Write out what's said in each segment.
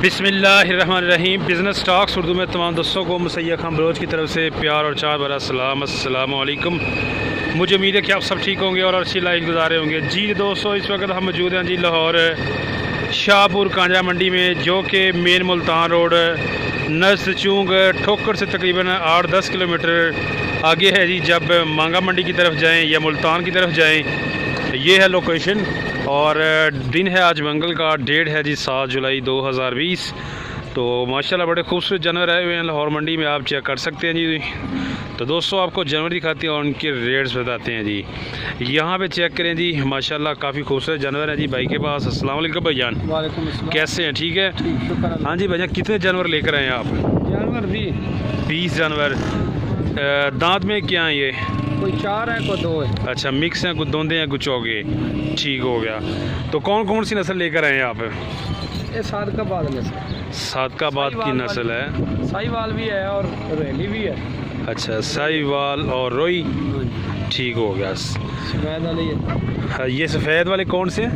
बिस्मिल्लाहिर्रहमानिर्रहीम। Business talks Urdu में तमाम दोस्तों को मुसैयद खान बलोच की तरफ से प्यार और चार भरा सलाम। अस्सलामु अलैकुम। मुझे उम्मीद है कि आप सब ठीक होंगे और अच्छी लाइफ गुजारे होंगे। जी दोस्तों, इस वक्त हम मौजूद हैं जी लाहौर शाहपुर कांजा मंडी में, जो कि मेन मुल्तान रोड नज़ चूंग ठोकर से तकरीबन 8-10 किलोमीटर आगे है जी। जब मांगा मंडी की तरफ जाएँ या मुल्तान की तरफ जाएँ, ये है लोकेशन। और दिन है आज मंगल का, डेट है जी 7 जुलाई 2020। तो माशाल्लाह बड़े खूबसूरत जानवर आए हुए हैं लाहौर मंडी में, आप चेक कर सकते हैं जी। तो दोस्तों आपको जानवर दिखाते हैं और उनके रेट्स बताते हैं जी। यहाँ पे चेक करें जी, माशाल्लाह काफ़ी खूबसूरत जानवर है जी भाई के पास। अस्सलाम वालेकुम भाईजान। वालेकुम अस्सलाम। कैसे हैं? ठीक है, हाँ जी भाईजान। कितने जानवर लेकर आए हैं आप? जानवर भी 20 जानवर। दांत में क्या है ये? कोई 4 है, कोई 2 है। अच्छा, मिक्स हैं, कुछ दोंदे हैं, कुछ चौगे। ठीक हो गया। तो कौन कौन सी नस्ल लेकर आए हैं आप? ये सादकाबाद में सादकाबाद की नस्ल है। साहिवाल भी है और रेली भी है। अच्छा, साहिवाल और रोई। ठीक हो गया। सफेद वाली है। हाँ, ये सफ़ेद वाले कौन से हैं?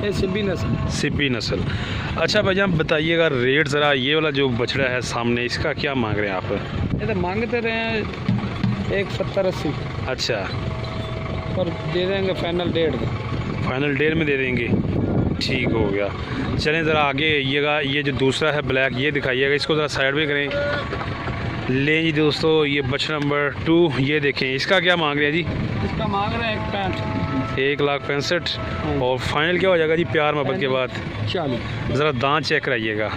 ये सिब्बी नस्ल। सिब्बी नस्ल। अच्छा भाईजान बताइएगा रेट ज़रा, ये वाला जो बछड़ा है सामने, इसका क्या मांग रहे हैं आप? ये तो मांगते रहे हैं 170-80। अच्छा, पर दे देंगे फाइनल 1.5 फाइनल 1.5 में दे देंगे। ठीक हो गया। चलें ज़रा आगे आइएगा। ये जो दूसरा है ब्लैक, ये दिखाइएगा, इसको ज़रा साइड में करें। लें जी दोस्तों, ये बछड़ा नंबर 2, ये देखें, इसका क्या मांग रहे हैं जी? इसका मांग रहे हैं 1.65। 1,65,000। और फाइनल क्या हो जाएगा जी प्यार मोहब्बत के बाद? 40। ज़रा दांत चेक कराइएगा।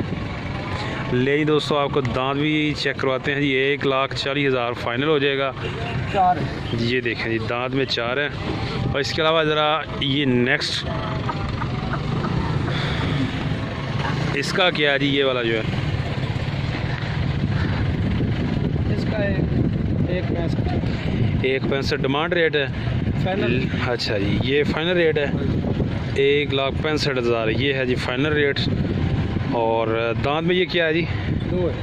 ले जी दोस्तों, आपको दांत भी चेक करवाते हैं जी। 1,40,000 फाइनल हो जाएगा। 4 है। ये देखें जी, दांत में 4 है। और इसके अलावा ज़रा ये नेक्स्ट, इसका क्या है जी? ये वाला जो है, इसका 1.65। 1,65,000 डिमांड रेट है फाइनल। अच्छा जी, ये फाइनल रेट है 1,65,000। ये है जी फाइनल रेट। और दांत में ये क्या है जी? 2 है।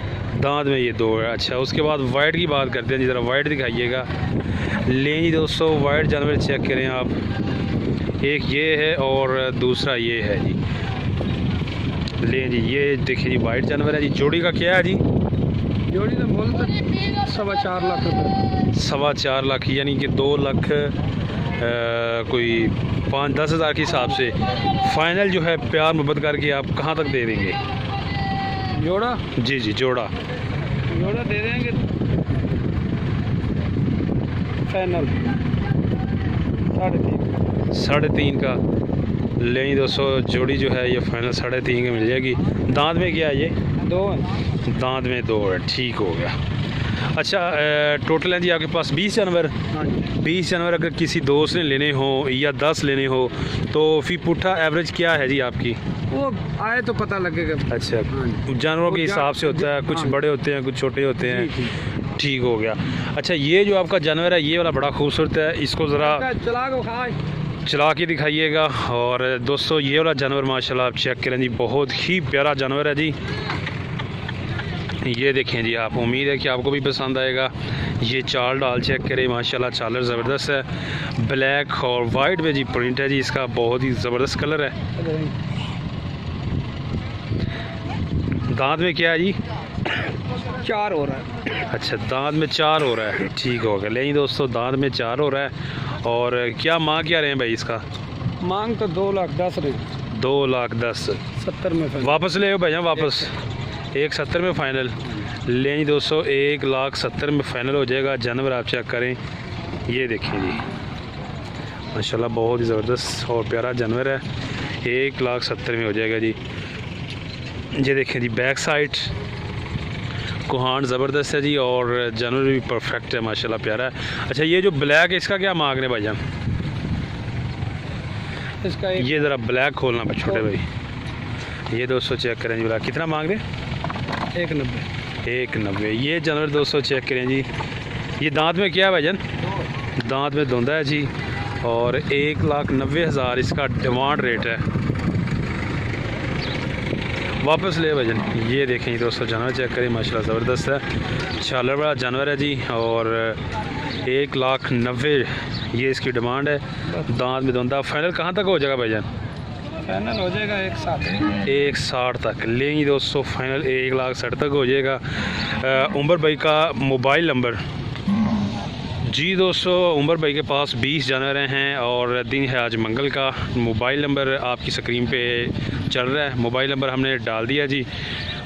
दांत में ये 2 है। अच्छा, उसके बाद वाइट की बात करते हैं जी। ज़रा वाइट दिखाइएगा। लें जी दोस्तों, वाइट जानवर चेक करें आप। एक ये है और दूसरा ये है जी। लें जी, ये देखिए जी वाइट जानवर है जी। जोड़ी का क्या है जी? जोड़ी तो बोल तो 4.25 लाख रुपये। 4.25 लाख, यानी कि 2 लाख कोई 5-10 हज़ार के हिसाब से फाइनल जो है प्यार मोहब्बत करके आप कहाँ तक दे देंगे? जोड़ा? जी जी, जोड़ा दे देंगे फाइनल 3.5। 3.5 का। लें दोस्तों, जोड़ी जो है ये फाइनल 3.5 की मिल जाएगी। दांत में क्या है ये? 2 है। दांत में 2 है। ठीक हो गया। अच्छा, टोटल है जी आपके पास 20 जानवर। हाँ जी। 20 जानवर अगर किसी दोस्त ने लेने हो या 10 लेने हो, तो फिर पुट्ठा एवरेज क्या है जी आपकी? वो आए तो पता लगेगा। अच्छा, हाँ। जानवरों के हिसाब से होता है, कुछ हाँ। बड़े होते हैं, कुछ छोटे होते हैं। जी, जी। ठीक हो गया। अच्छा, ये जो आपका जानवर है, ये वाला बड़ा खूबसूरत है, इसको ज़रा चला को खाए, चला के दिखाइएगा। और दोस्तों ये वाला जानवर माशाल्लाह आप चेक करें जी, बहुत ही प्यारा जानवर है जी। ये देखें जी आप, उम्मीद है कि आपको भी पसंद आएगा। ये चाल डाल चेक करें, माशाल्लाह चालर ज़बरदस्त है। ब्लैक और वाइट में जी प्रिंट है जी इसका, बहुत ही ज़बरदस्त कलर है। दांत में क्या है जी? 4 हो रहा है। अच्छा, दांत में 4 हो रहा है। ठीक हो गया। नहीं दोस्तों, दांत में 4 हो रहा है। और क्या मांग क्या रहे हैं भाई इसका? मांग तो 2,10,000 रहे। 2,10,000। 70 में फाइनल। वापस ले भैया, वापस 1,70 में फ़ाइनल। लें दोस्तों, 1,70,000 में फ़ाइनल हो जाएगा। जानवर आप चेक करें, ये देखें जी, माशाल्लाह बहुत ही ज़बरदस्त और प्यारा जानवर है। 1,70,000 में हो जाएगा जी। ये देखें जी, बैक साइड कोहान ज़बरदस्त है जी, और जानवर भी परफेक्ट है, माशाल्लाह प्यारा है। अच्छा, ये जो ब्लैक है, इसका क्या मांग रहे हैं भाईजान? इसका ये ज़रा ब्लैक खोलना छोटे भाई। ये दोस्तों चेक करें जी, ब्लैक कितना मांग रहे हैं? 1,90। 1,90। ये जानवर दोस्तों चेक करें जी। ये दांत में क्या है भाईजान? दांत में धुंधा है जी। और 1,90,000 इसका डिमांड रेट है। वापस ले भाईजान। ये देखें दोस्तों, जानवर चेक करें, माशाल्लाह ज़बरदस्त है, छालर वाला जानवर है जी। और 1,90,000 ये इसकी डिमांड है। दांत में धुंधा। फाइनल कहाँ तक हो जाएगा भाईजान? फाइनल हो जाएगा 160। 160 तक लेंगे दोस्तों, फाइनल 1,60,000 तक हो जाएगा। उमर भाई का मोबाइल नंबर जी दोस्तों, उमर भाई के पास 20 जानवर हैं और दिन है आज मंगल का। मोबाइल नंबर आपकी स्क्रीन पे चल रहा है, मोबाइल नंबर हमने डाल दिया जी।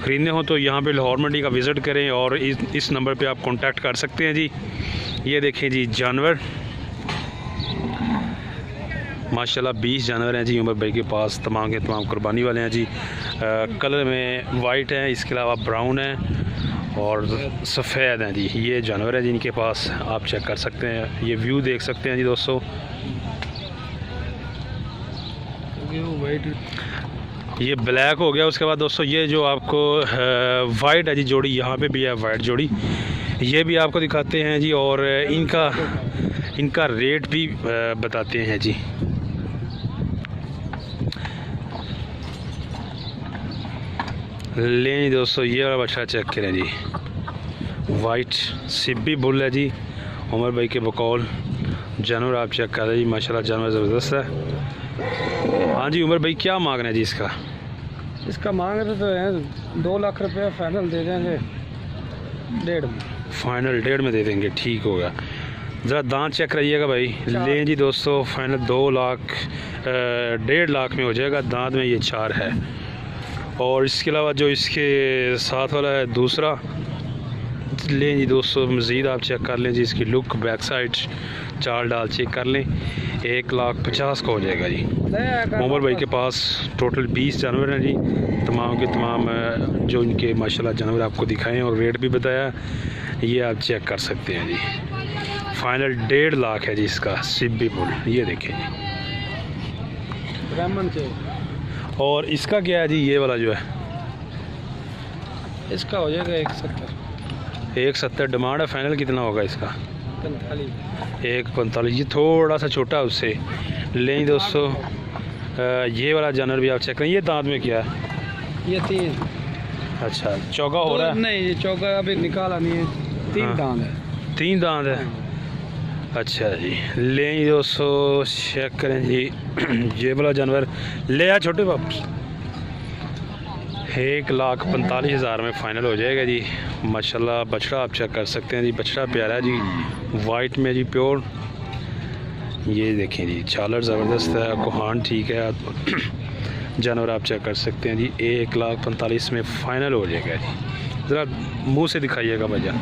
ख़रीदने हो तो यहाँ पे लाहौर मंडी का विज़िट करें और इस नंबर पे आप कांटेक्ट कर सकते हैं जी। ये देखें जी जानवर, माशाल्लाह 20 जानवर हैं जी उमर भाई के पास, तमाम के तमाम कुर्बानी वाले हैं जी। कलर में वाइट हैं, इसके अलावा ब्राउन है और सफ़ेद हैं जी। ये जानवर है जी इनके पास, आप चेक कर सकते हैं, ये व्यू देख सकते हैं जी दोस्तों। ये ब्लैक हो गया। उसके बाद दोस्तों ये जो आपको वाइट है जी जोड़ी, यहाँ पे भी है वाइट जोड़ी, ये भी आपको दिखाते हैं जी और इनका रेट भी बताते हैं जी। लें दोस्तों, ये वाला बछड़ा चेक करें जी, वाइट सिब्बी बुल है जी उमर भाई के बकौल। जानवर आप चेक कर रहे हैं जी, माशाल्लाह जानवर ज़बरदस्त है। हाँ जी उमर भाई क्या मांग रहे हैं जी इसका? इसका मांग रहे तो हैं 2 लाख रुपया, फाइनल दे देंगे 1.5 में। फाइनल 1.5 में दे देंगे, ठीक होगा। ज़रा दांत चेक करिएगा भाई। लें जी दोस्तों, फाइनल 2 लाख 1.5 लाख में हो जाएगा। दांत में ये 4 है और इसके अलावा जो इसके साथ वाला है दूसरा, लें जी दोस्तों मज़ीद आप चेक कर लें जी, इसकी लुक बैक साइड चाल डाल चेक कर लें, 1,50,000 का हो जाएगा जी। उमर भाई के पास टोटल 20 जानवर हैं जी, तमाम के तमाम जो इनके माशाल्लाह जानवर आपको दिखाएं और रेट भी बताया, ये आप चेक कर सकते हैं जी। फाइनल 1.5 लाख है जी इसका सिब्बी बुल, ये देखें जी। ब्राह्मण के और इसका क्या है जी, ये वाला जो है इसका हो जाएगा 170। 170 डिमांड है, फाइनल कितना होगा इसका? 45। 145, ये थोड़ा सा छोटा है उससे। लें दोस्तों ये वाला जानवर भी आप चेक करें, ये दांत में क्या है? ये 3। अच्छा चौका हो रहा है? नहीं ये चौका अभी निकाला नहीं है, 3 दांत है। 3 दांत है, अच्छा जी। लें दोस्तों चेक करें जी, ये वाला जानवर ले आ छोटे बाप, 1,45,000 में फ़ाइनल हो जाएगा जी। माशाल्लाह बछड़ा आप चेक कर सकते हैं जी, बछड़ा प्यारा है जी, वाइट में जी प्योर। ये देखें जी छालर ज़बरदस्त है, कोहान ठीक है, जानवर आप चेक कर सकते हैं जी। 1,45,000 में फ़ाइनल हो जाएगा जी। ज़रा मुँह से दिखाइएगा भैया।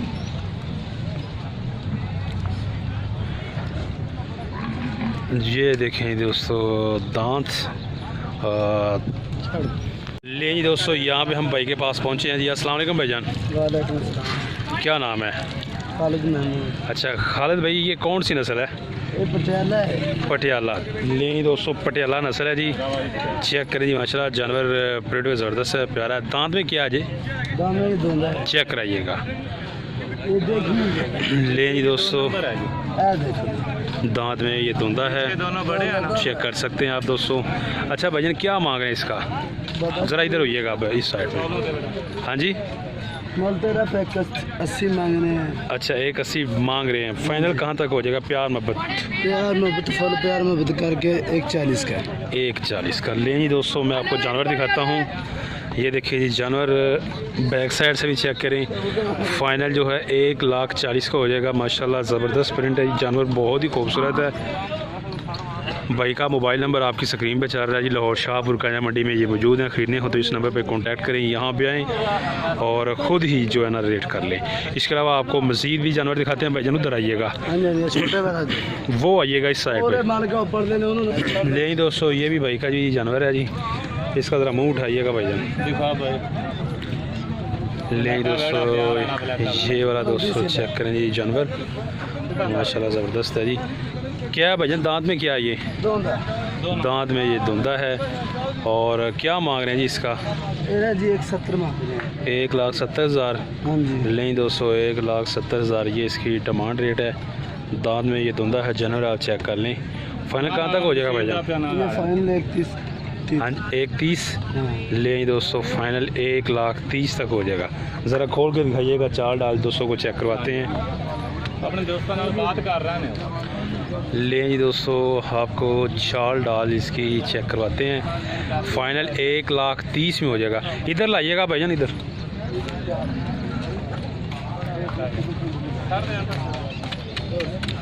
ये देखें दोस्तों दांत। ले जी दोस्तों, यहाँ पे हम भाई के पास पहुँचे हैं जी। अस्सलाम वालेकुम भाईजान। वालेकुम अस्सलाम। क्या नाम है? खालिद महमूद। अच्छा खालिद भाई, ये कौन सी नस्ल है? ये पटियाला है। पटियाला। ले जी दोस्तों पटियाला नस्ल है जी, चेक करें जी माशाल्लाह जानवर परेड में ज़बरदस्त है, प्यारा है। दांत में क्या है जी? दांत में धुंधा है, चेक कराइएगा। ये देखिए। ले जी दोस्तों देखिए दांत में ये धुंधा है, चेक कर सकते हैं आप दोस्तों। अच्छा भाईजान क्या मांग रहे हैं इसका? ज़रा इधर होइएगा आप इस साइड पे। हाँ जी मोल तेरा 80 मांगने हैं। अच्छा 180 मांग रहे हैं, फाइनल कहाँ तक हो जाएगा? प्यार मोहब्बत फुल प्यार मोहब्बत करके 140 का। 140 का। ले जी दोस्तों मैं आपको जानवर दिखाता हूँ, ये देखिए जी जानवर बैक साइड से भी चेक करें, फाइनल जो है 1,40,000 का हो जाएगा। माशाल्लाह ज़बरदस्त प्रिंट है, जानवर बहुत ही खूबसूरत है। भाई का मोबाइल नंबर आपकी स्क्रीन पे चल रहा है जी, लाहौर शाहपुर काया मंडी में ये मौजूद हैं। ख़रीदने हो तो इस नंबर पे कांटेक्ट करें, यहाँ पे आएँ और ख़ुद ही जो है ना रेट कर लें। इसके अलावा आपको मज़ीद भी जानवर दिखाते हैं, भाईजान उधर आइएगा, वो आइएगा इस साइड पर। ले दोस्तों ये भी भाई का जी जानवर है जी, इसका ज़रा मुँह उठाइएगा भाईजान। ले दोस्तों ये वाला दोस्तों चेक करें जी जानवर, माशाल्लाह ज़बरदस्त है जी। क्या है भाईजान दांत में क्या है? ये दांत में ये धुंधा है। और क्या मांग रहे हैं जी इसका? जी 170 मांग रहे हैं। 1,70,000। हाँ जी। नहीं दोस्तों 1,70,000 ये इसकी डिमांड रेट है। दांत में ये धुंधा है, जानवर आप चेक कर लें। फाइनल कहाँ तक हो जाएगा भाईजान? फाइनल 130। हाँ 130। ले दोस्तों फाइनल 1,30,000 तक हो जाएगा। ज़रा खोल के दिखाइएगा, चाल डाल दोस्तों को चेक करवाते हैं। अपने दोस्तों नाल बात कर रहे हैं। लें जी दोस्तों, आपको चाल डाल इसकी चेक करवाते हैं। फाइनल 1,30,000 में हो जाएगा। इधर लाइएगा भाईजान, इधर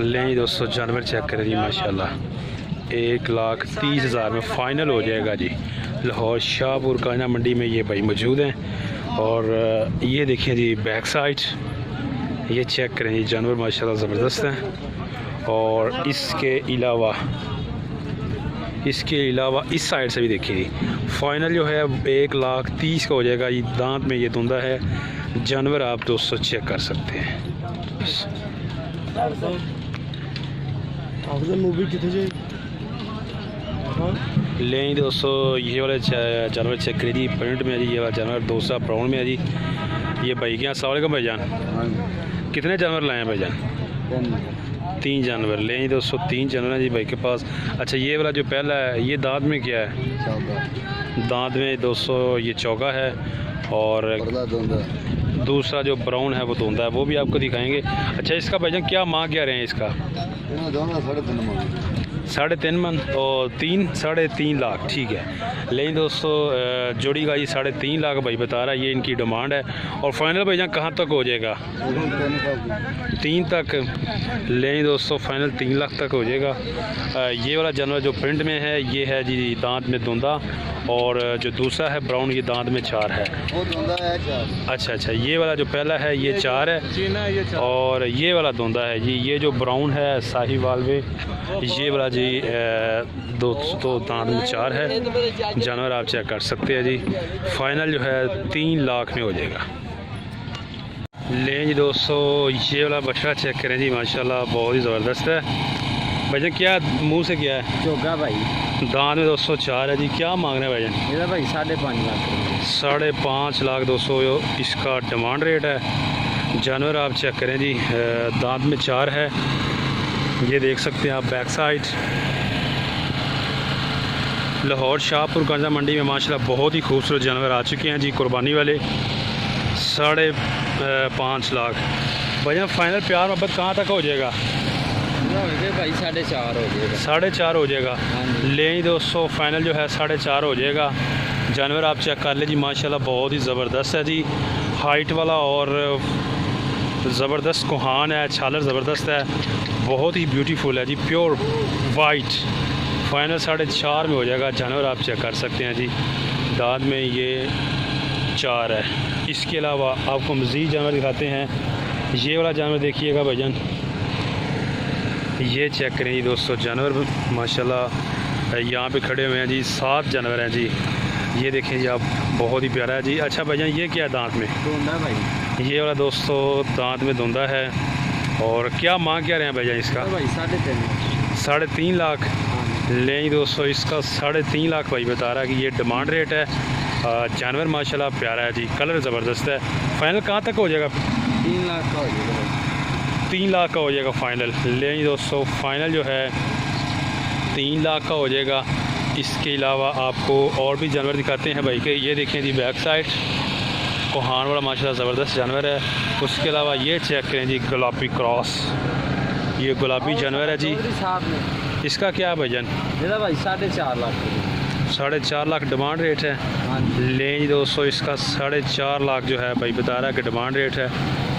लें जी दोस्तों, जानवर चेक करें जी माशाल्लाह। 1,30,000 में फ़ाइनल हो जाएगा जी। लाहौर शाहपुर कायना मंडी में ये भाई मौजूद हैं। और ये देखिए जी बैक साइड, ये चेक करें जी, जानवर माशाल्लाह ज़बरदस्त हैं। और इसके अलावा इस साइड से भी देखिए जी, फ़ाइनल जो है 1,30,000 का हो जाएगा। ये दांत में ये धुंधा है जानवर, आप दोस्तों चेक कर सकते हैं। मूवी कितने लें दोस्तों, ये वाले जानवर चेक करिए जी, प्रिंट में है जी। ये वाला जानवर दोसा ब्राउन में है जी। ये भाई के यहाँ अस्सलाम भाईजान, कितने जानवर लाए हैं भाईजान? 3 जानवर लें दोस्तों, 3 जानवर हैं जी भाई के पास। अच्छा, ये वाला जो पहला है ये दांत में क्या है? दांत में दोस्तों ये चौका है। और दूसरा जो ब्राउन है वो धुंधा है, वो भी आपको दिखाएंगे। अच्छा, इसका भाईजान क्या मांग क्या रहे हैं इसका? 3.5 मन और 3-3.5 लाख, ठीक है। लेकिन दोस्तों जोड़ी का ये 3.5 लाख भाई बता रहा है, ये इनकी डिमांड है। और फाइनल भाईजान कहाँ तक हो जाएगा? 3 तक। लेकिन दोस्तों फाइनल 3 लाख तक हो जाएगा। ये वाला जानवर जो प्रिंट में है ये है जी दांत में धुंधा, और जो दूसरा है ब्राउन ये दांत में 4 है। अच्छा, ये वाला जो पहला है ये 4 है, और ये वाला धुंधा है जी। ये जो ब्राउन है साहिवाल में, ये वाला जी दोस्तों दांत में 4 है। जानवर आप चेक कर सकते हैं जी। फाइनल जो है 3 लाख में हो जाएगा। लें जी दोस्तों, ये वाला बछड़ा चेक करें जी, माशाल्लाह बहुत ही ज़बरदस्त है। भाईजान क्या मुंह से क्या है? चोगा भाई, दांत में दोस्तों 4 है जी। क्या मांग रहे हैं भाईजान? मेरा भाई 5.5 लाख। 5.5 लाख दोस्तों इसका डिमांड रेट है। जानवर आप चेक करें जी, दांत में 4 है। ये देख सकते हैं आप बैक साइड। लाहौर शाहपुर कांजा मंडी में माशाल्लाह बहुत ही खूबसूरत जानवर आ चुके हैं जी, कुर्बानी वाले। 5.5 लाख भैया। फाइनल प्यार मोहब्बत कहाँ तक हो जाएगा? भाई 4.5 हो जाएगा। 4.5 हो जाएगा। ले दोस्तों फाइनल जो है 4.5 हो जाएगा। जानवर आप चेक कर ले जी, माशाल्लाह बहुत ही ज़बरदस्त है जी, हाइट वाला और ज़बरदस्त कोहान है, छालर ज़बरदस्त है, बहुत ही ब्यूटीफुल है जी, प्योर वाइट। फाइनल 4.5 में हो जाएगा। जानवर आप चेक कर सकते हैं जी, दांत में ये 4 है। इसके अलावा आपको मज़ीद जानवर दिखाते हैं। ये वाला जानवर देखिएगा भाईजान, ये चेक करें जी दोस्तों, जानवर माशाल्लाह यहाँ पे खड़े हुए हैं जी। 7 जानवर हैं जी, ये देखें जी आप, बहुत ही प्यारा है जी। अच्छा भाईजान ये क्या है दांत में? धुंधा भाई। ये वाला दोस्तों दांत में धुंधा है। और क्या मांग क्या रहे हैं भाईजान इसका? भाई 3.5 लाख। लें दोस्तों इसका 3.5 लाख भाई बता रहा है कि ये डिमांड रेट है। जानवर माशाल्लाह प्यारा है जी, कलर ज़बरदस्त है। फाइनल कहाँ तक हो जाएगा? 3 लाख का हो जाएगा। 3 लाख का हो जाएगा फाइनल। लें दोस्तों फाइनल जो है 3 लाख का हो जाएगा। इसके अलावा आपको और भी जानवर दिखाते हैं भाई के। ये देखें जी बैक साइड, कोहान वाला माशाल्लाह ज़बरदस्त जानवर है। उसके अलावा ये चेक करें जी, गुलाबी क्रॉस, ये गुलाबी जानवर है जी। इसका क्या है भाईजान? मेरा भाई 4.5 लाख। 4.5 लाख डिमांड रेट है। लें जी दोस्तों इसका 4.5 लाख जो है भाई बता रहा है कि डिमांड रेट है।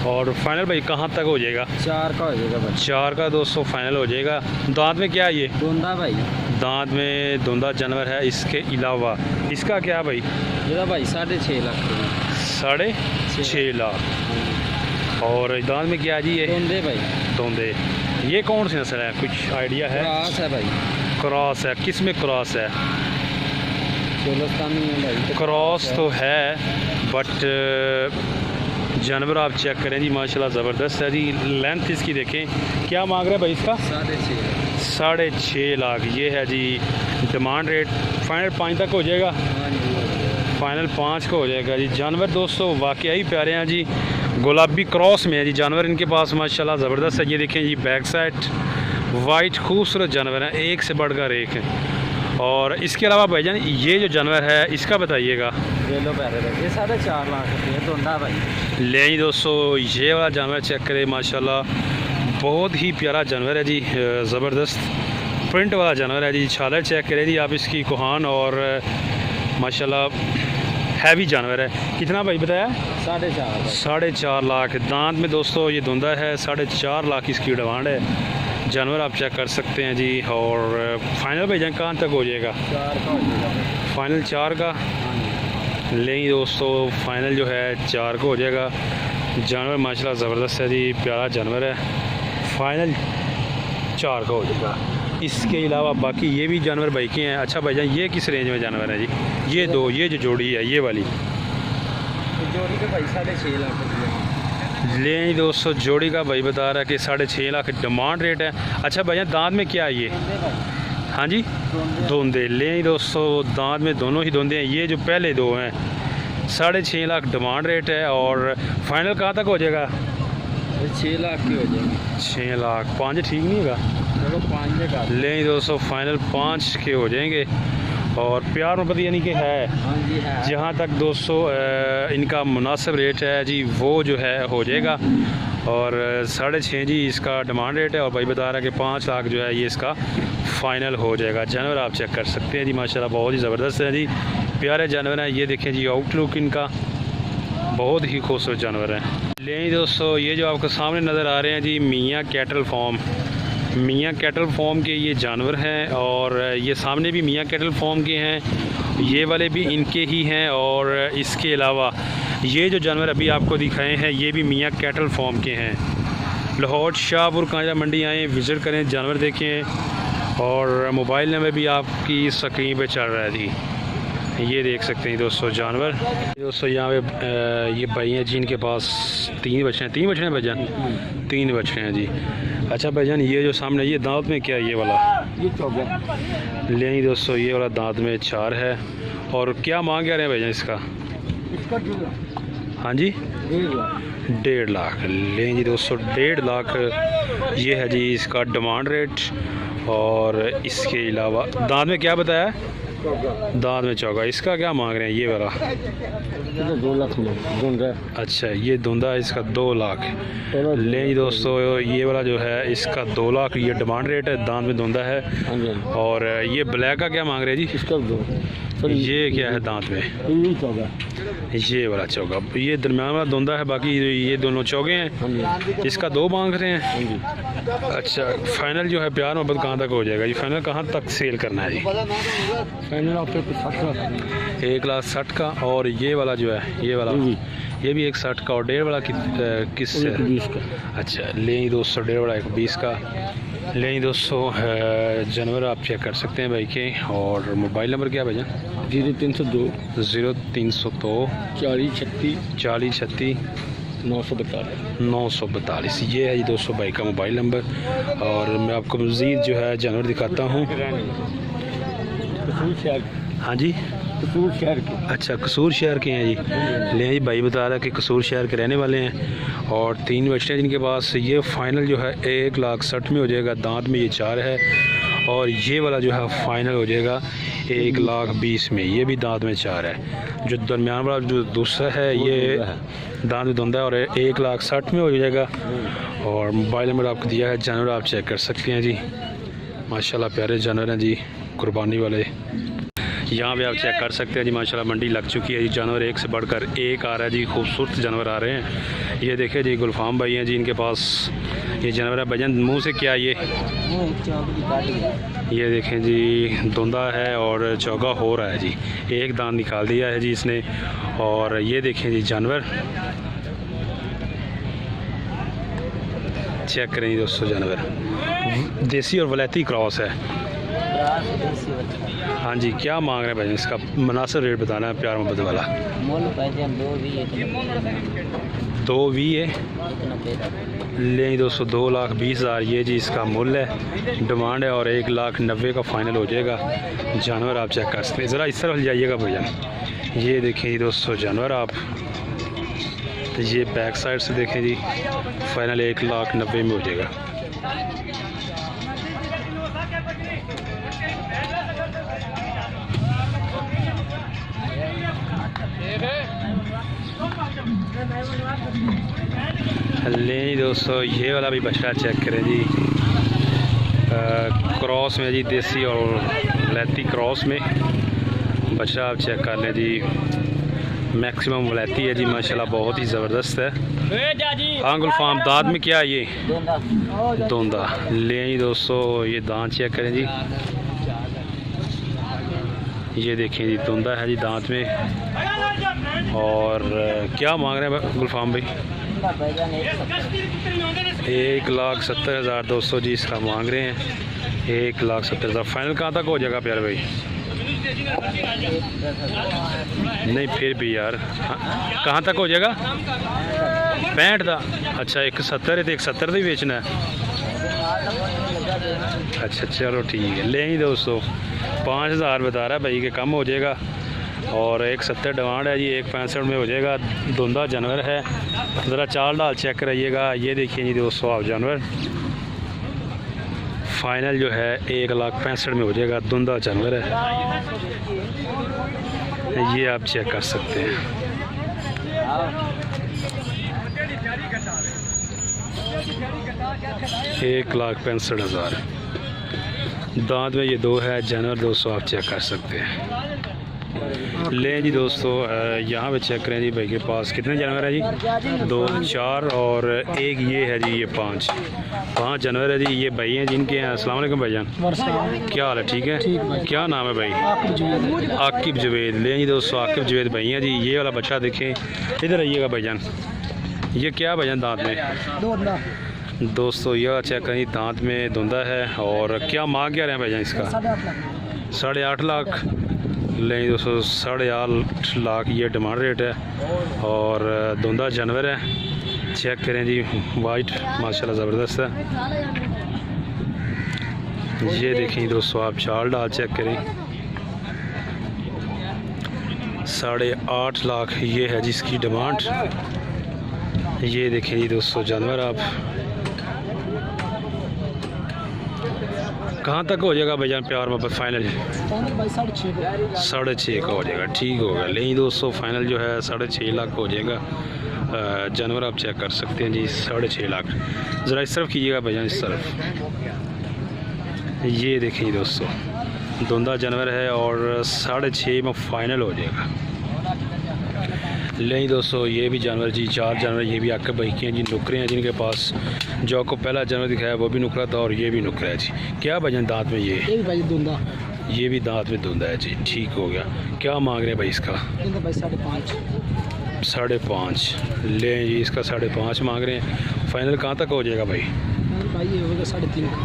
और फाइनल भाई कहाँ तक हो जाएगा? 4 का हो जाएगा भाई। 4 का दोस्तों फाइनल हो जाएगा। दांत में क्या है ये? धुंधा भाई। दांत में धुंधा जानवर है। इसके अलावा इसका क्या है भाई? मेरा भाई 6.5 लाख। 6.5 लाख। और दांत में क्या है जी? ये धुंधे भाई। धुंधे। ये कौन सी नस्ल है, कुछ आइडिया है? क्रॉस है भाई। क्रॉस है। किस में क्रॉस है? चोलस्तानी है भाई। क्रॉस तो है बट जानवर आप चेक करें जी, माशाल्लाह ज़बरदस्त है जी। लेंथ इसकी देखें। क्या मांग रहे हैं भाई इसका? 6.5 लाख। ये है जी डिमांड रेट। फाइनल 5 तक हो जाएगा। फाइनल 5 का हो जाएगा जी। जानवर दोस्तों वाकई प्यारे हैं जी, गुलाबी क्रॉस में है जी जानवर इनके पास, माशाल्लाह ज़बरदस्त है। ये देखें जी बैक साइड, वाइट खूबसूरत जानवर हैं, एक से बढ़कर एक है। और इसके अलावा भाईजान ये जो जानवर है इसका बताइएगा। ये लो प्यारे भाई, ये 4.5 लाख है। धुंधा भाई। ले दोस्तों ये वाला जानवर चेक करें, माशाल्लाह बहुत ही प्यारा जानवर है जी, ज़बरदस्त प्रिंट वाला जानवर है जी। छालर चेक करें जी आप इसकी कोहान, और माशाल्लाह हैवी जानवर है। कितना भाई बताया? 4.5 4.5 लाख। दांत में दोस्तों ये धुंधा है, 4.5 लाख इसकी डिमांड है। जानवर आप चेक कर सकते हैं जी। और फाइनल भाई जान कहाँ तक हो जाएगा? 4 का हो जाएगा। फाइनल 4 का नहीं दोस्तों, फाइनल जो है 4 का हो जाएगा। जानवर माशाल्लाह ज़बरदस्त है जी, प्यारा जानवर है। फाइनल 4 का हो जाएगा। इसके अलावा बाकी ये भी जानवर भाई के हैं। अच्छा भाईजान ये किस रेंज में जानवर है जी? ये दो, ये जो जोड़ी है ये वाली जोड़ी के भाई 6.5 लाख रुपये ले दोस्तों। जोड़ी का भाई बता रहा है कि 6.5 लाख डिमांड रेट है। अच्छा भाईजान दांत में क्या है ये? हाँ जी धुंधे ले दोस्तों, दांत में दोनों ही धुंधे हैं। ये जो पहले दो हैं 6.5 लाख डिमांड रेट है। और फाइनल कहाँ तक हो जाएगा? 6 लाख की हो जाएगी। 6 लाख 5 ठीक नहीं होगा? चलो 5 का ले दोस्तों, फाइनल 5 के हो जाएंगे। और प्यार मोहब्बत यानी कि है, हाँ जी है। जहाँ तक दोस्तों इनका मुनासिब रेट है जी वो जो है हो जाएगा। और 6.5 जी इसका डिमांड रेट है। और भाई बता रहा है कि 5 लाख जो है ये इसका फ़ाइनल हो जाएगा। जानवर आप चेक कर सकते हैं जी, माशाल्लाह बहुत ही ज़बरदस्त है जी, प्यारे जानवर हैं। ये देखें जी आउटलुक इनका बहुत ही खूबसूरत जानवर है। ले दोस्तों ये जो आपको सामने नज़र आ रहे हैं जी मियाँ कैटल फार्म, मियाँ कैटल फार्म के ये जानवर हैं। और ये सामने भी मियाँ कैटल फार्म के हैं, ये वाले भी इनके ही हैं। और इसके अलावा ये जो जानवर अभी आपको दिखाए हैं ये भी मियाँ कैटल फार्म के हैं। लाहौर शाहपुर कांजरा मंडी आएँ, विज़िट करें, जानवर देखें। और मोबाइल नंबर भी आपकी स्क्रीन पे चल रहा है जी, ये देख सकते हैं दोस्तों जानवर। दोस्तों यहाँ पे ये भाई हैं जिनके पास 3 बच्चे हैं। 3 बच्चे हैं भाईजान? 3 बच्चे हैं जी। अच्छा भाईजान ये जो सामने ये दांत में क्या है ये वाला? ये 14 ले दोस्तों ये वाला दांत में 4 है। और क्या मांग रहे हैं भाईजान इसका? इसका हाँ जी 1.5 लाख 1.5 लाख। ले जी दोस्तों 1.5 लाख ये है जी इसका डिमांड रेट। और इसके अलावा दांत में क्या बताया? दांत में चौका। इसका क्या मांग रहे हैं ये वाला? 2 लाख में धुंधा। अच्छा ये धुंधा है, इसका 2 लाख। ले जी दोस्तों ये वाला जो है इसका 2 लाख ये डिमांड रेट है, दांत में धुंधा है। हाँ जी। और ये ब्लैक का क्या मांग रहे हैं जी? इसका 2। ये क्या है दांत में? ये 14। ये वाला चौका, ये दरम्यान वाला धुंधा है, बाकी ये दोनों चौके हैं। हाँ जी। इसका 2 मांग रहे हैं। हाँ जी। अच्छा फाइनल जो है प्यार मोहब्बत कहाँ तक हो जाएगा जी? फाइनल कहाँ तक सेल करना है जी? फाइनल आपके 60 लाख 1,60,000 का। और ये वाला जो है ये वाला ये भी 1,60 का। और 1.5 वाला किस? 20 का। अच्छा ले दोस्तों 1.5 वाला 1,20 का। ले दोस्तों जानवर आप चेक कर सकते हैं भाई के। और मोबाइल नंबर क्या है भाईजान? 0302 0302 40 36 942। ये है जी दोस्तों भाई का मोबाइल नंबर। और मैं आपको मज़ीद जो है जानवर दिखाता हूँ। हाँ जी कसूर शहर के। अच्छा कसूर शहर के हैं जी। ले जी भाई बता रहा है कि कसूर शहर के रहने वाले हैं। और 3 बच्चे हैं जिनके पास। ये फ़ाइनल जो है 1,60,000 में हो जाएगा, दांत में ये 4 है। और ये वाला जो है फ़ाइनल हो जाएगा 1,20,000 में, ये भी दांत में 4 है। जो दरमियान वाला जो दूसरा है ये दांत में धुंधा है और 1,60,000 में हो जाएगा। और मोबाइल नंबर आपको दिया है, जानवर आप चेक कर सकते हैं जी, माशाल्लाह प्यारे जानवर हैं जी, कुर्बानी वाले। यहाँ पे आप चेक कर सकते हैं जी, माशाल्लाह मंडी लग चुकी है जी, जानवर एक से बढ़कर एक आ रहा है जी, खूबसूरत जानवर आ रहे हैं। ये देखें जी गुलफाम भाई हैं जी, इनके पास ये जानवर है। भजन मुँह से क्या ये देखें जी धुंधा है और चौगा हो रहा है जी, एक दांत निकाल दिया है जी इसने। और ये देखें जी जानवर चेक करें जी दोस्तों, जानवर देसी और वलैती क्रॉस है। हाँ जी क्या मांग रहे हैं भाई? इसका मुनासिब रेट बताना है प्यार मोहब्बत वाला। 2,20 है ले दोस्तों, 2,20,000 ये जी इसका मूल्य है, डिमांड है। और 1,90,000 का फ़ाइनल हो जाएगा। जानवर आप चेक कर सकते हैं, ज़रा इस तरफ जाइएगा भैया। ये देखें जी दोस्तों जानवर आप, ये बैक साइड से देखें जी, फ़ाइनल 1,90,000 में हो जाएगा। ले जी दोस्तों, ये वाला भी बछड़ा चेक करें जी, क्रॉस में जी, देसी और वलैती क्रॉस में बछड़ा आप चेक कर लें जी। मैक्सिमम वलैती है जी माशाल्लाह, बहुत ही ज़बरदस्त है। आंगुल फार्म दांत में क्या है ये? दोंदा। ले जी दोस्तों, ये दांत चेक करें जी, ये देखें जी, दोंदा है जी दांत में। और क्या मांग रहे हैं गुलफाम भाई? 1,70,000 दोस्तों जी इसका मांग रहे हैं। 1,70,000 फाइनल कहाँ तक हो जाएगा प्यार भाई? नहीं फिर भी यार, कहाँ तक हो जाएगा? 65 का। अच्छा 170 है तो 170 का ही बेचना है। अच्छा चलो ठीक है। ले ही दोस्तों, 5,000 बता रहा है भाई कि कम हो जाएगा, और 170 डिमांड है जी, 165 में हो जाएगा। धुंधा जानवर है, ज़रा चाल डाल चेक कराइएगा। ये देखिए जी दोस्तों, आप जानवर फाइनल जो है 1,65,000 में हो जाएगा। धुंधा जानवर है, ये आप चेक कर सकते हैं। 1,65,000 दांत में ये 2 है जानवर दोस्तों, आप चेक कर सकते हैं। लें जी दोस्तों, यहाँ पे चेक करें जी भाई के पास कितने जानवर है जी? 2, 4 और एक ये है जी, ये 5 जानवर है जी। ये भाई हैं जिनके हैं। अस्सलाम वालेकुम भाईजान, क्या हाल है? ठीक है। क्या नाम है भाई? आकिब जवेद। लें जी दोस्तों, आकिब जवेद भाई हैं जी। ये वाला बच्चा देखें, इधर आइएगा भाईजान। ये क्या भाईजान दांत में? दोस्तों यह चेक करें, दांत में धुंधा है। और क्या मांग क्या रहे हैं भाईजान इसका? 8.5 लाख। लें दोस्तों, 8.5 लाख ये डिमांड रेट है। और धुंधा जानवर है, चेक करें जी, वाइट माशाल्लाह ज़बरदस्त है। ये देखें दोस्तों, आप चाल डाल चेक करें। 8.5 लाख ये है जिसकी डिमांड। ये देखें जी दोस्तों जानवर, आप कहाँ तक हो जाएगा भाईजान प्यार मोहब्बत फाइनल? 6.5 का हो जाएगा, ठीक होगा। लेकिन दोस्तों फाइनल जो है 6.5 लाख हो जाएगा। जानवर आप चेक कर सकते हैं जी, 6.5 लाख। ज़रा इस तरफ कीजिएगा भाईजान, इस तरफ। ये देखिए दोस्तों, धुंधा जानवर है और 6.5 में फाइनल हो जाएगा। नहीं दोस्तों, ये भी जानवर जी, 4 जानवर ये भी आके भाई के हैं जी, नुकरे हैं जिनके पास। जो आपको पहला जानवर दिखाया वो भी नुकरा था और ये भी नुकरा है जी। क्या भाईजान दांत में? ये भाई धुंधा, ये भी दांत में धुंधा है जी, ठीक हो गया। क्या मांग रहे हैं भाई इसका? 5.5। ले जी, इसका 5.5 मांग रहे हैं। फाइनल कहाँ तक हो जाएगा भाई? भाई ये होगा 3.5 का।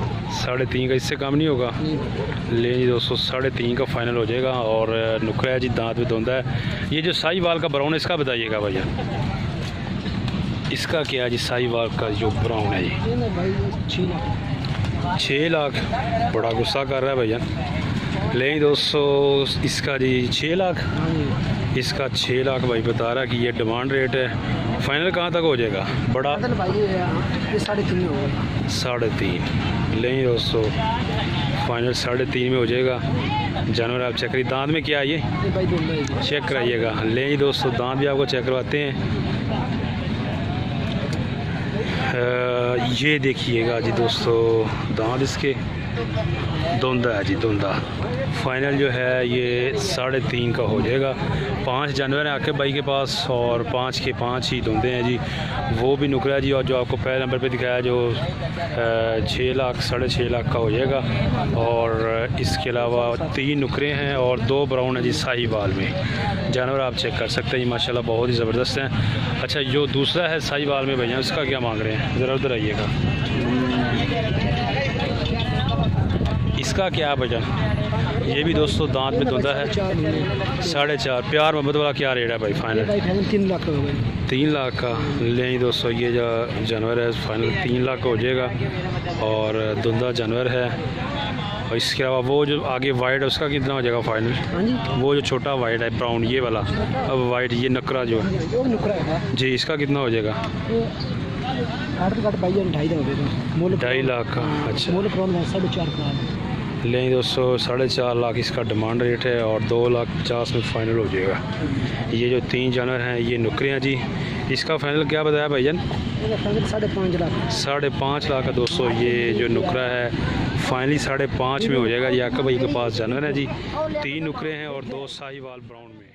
3.5 का, इससे कम नहीं होगा? ले जी दोस्तों, 3.5 का फाइनल हो जाएगा। और नुकरा है जी, दांत में धुंधा है। ये जो साहीवाल का ब्राउन है इसका बताइएगा भैया, इसका क्या है जी? साहीवाल का जो ब्राउन है जी 6 लाख। बड़ा गुस्सा कर रहा है भैया। ले दोस्तों, इसका जी 6 लाख, इसका 6 लाख भाई बता रहा है कि ये डिमांड रेट है। फाइनल कहाँ तक हो जाएगा? बड़ा 3.5। ले दोस्तों, फाइनल 3.5 में हो जाएगा। जानवर आप चेक करिए, दांत में क्या है ये? चेक कराइएगा। ले जी दोस्तों, दांत भी आपको चेक करवाते हैं। ये देखिएगा जी दोस्तों, दांत इसके धुंधा है जी, धुंधा। फाइनल जो है ये 3.5 का हो जाएगा। 5 जानवर हैं आके भाई के पास और 5 के 5 ही धुंधे हैं जी। वो भी नुकरा जी, और जो आपको पहले नंबर पे दिखाया जो 6 लाख 6.5 लाख का हो जाएगा। और इसके अलावा 3 नुकरे हैं और 2 ब्राउन है जी साहीवाल में। जानवर आप चेक कर सकते हैं जी, माशाल्लाह बहुत ही ज़बरदस्त हैं। अच्छा, जो दूसरा है साहीवाल में भैया, उसका क्या मांग रहे हैं? ज़रा उधर आइएगा। इसका क्या भैया? ये भी दोस्तों दांत में धुंधा है। 4.5 प्यार मोहब्बत वाला क्या रेट है भाई फाइनल? 3 लाख का होगा। 3 लाख का। ले दोस्तों, ये जो जानवर है फाइनल 3 लाख का हो जाएगा। और धुंधा जानवर है। और इसके अलावा वो जो आगे वाइट है उसका कितना हो जाएगा फाइनल? वो जो छोटा वाइट है ब्राउन ये वाला, अब वाइट ये नकरा जो है जी, इसका कितना हो जाएगा? 2.5 लाख का। अच्छा, 4.5 ले दोस्तों, 4.5 लाख इसका डिमांड रेट है और 2,50,000 में फाइनल हो जाएगा। ये जो 3 जानवर हैं ये नुकरे हैं जी। इसका फाइनल क्या बताया भाईजान? 5.5 लाख। 5.5 लाख का दोस्तों ये जो नुकरा है फाइनली 5.5 में हो जाएगा। याकब भाई के पास जानवर है जी। 3 नुकरे हैं और 2 साहिवाल ब्राउन में।